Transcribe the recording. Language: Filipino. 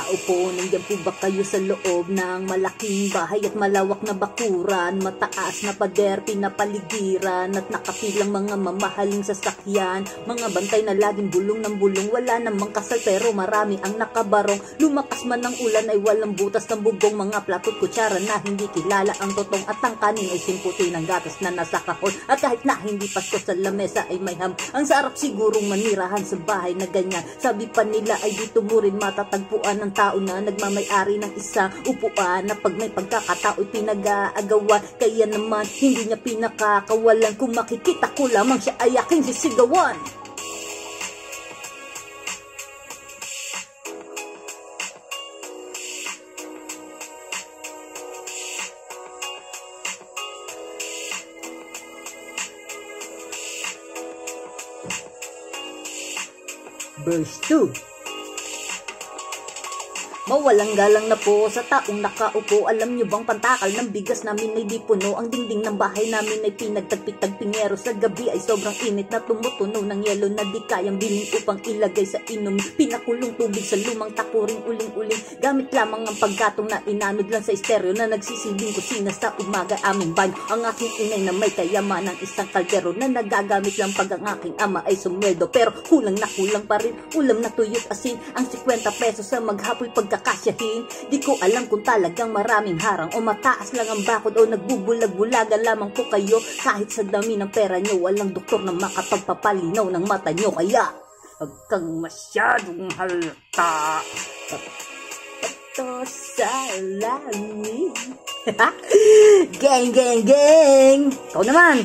nakatao po? Nandiyan po ba kayo sa loob ng malaking bahay at malawak na bakuran? Mataas na pader, pinapaligiran at nakapilang mga mamahaling sasakyan. Mga bantay na laging bulong ng bulong, wala namang kasal pero marami ang nakabarong. Lumakas man ang ulan ay walang butas ng bubong, mga plato at kutsara na hindi kilala ang totong, at ang kanin ay simputi ng gatas na nasa kahon. At kahit na hindi pasko sa lamesa ay may ham. Ang sarap sigurong manirahan sa bahay na ganyan. Sabi pa nila ay dito mo rin matatagpuan ng tao na nagmamay-ari ng isang upuan, na pag may pagkakatao ay pinag-aagawan. Kaya naman hindi niya pinakakawalan, kung makikita ko lamang siya ay aking sisigawan. Verse 2. Mawalang galang na po sa taong nakaupo. Alam nyo bang pantakal ng bigas namin ay di puno? Ang dingding ng bahay namin ay pinagtagpitag-pingero. Sa gabi ay sobrang init na tumutunog ng yelo na di kayang bilhin upang ilagay sa inom. Pinakulong tubig sa lumang takuring uling-uling. Gamit lamang ang paggatong na inanod lang sa estereo na nagsisilbing kusina sa umaga aming banyo. Ang aking inay na may kayaman ng isang kaldero na nagagamit lang pag ang aking ama ay sumweldo. Pero kulang na kulang pa rin, ulam na tuyot asin. Ang 50 pesos sa maghapoy pagkakasyahin. Di ko alam kung talagang maraming harang o mataas lang ang bakod o nagbubulag-bulaga lamang po kayo. Kahit sa dami ng pera nyo, walang doktor na makapagpapalinaw ng mata nyo. Kaya huwag kang masyadong halata ito sa langit. Gang, gang, gang. Ikaw naman.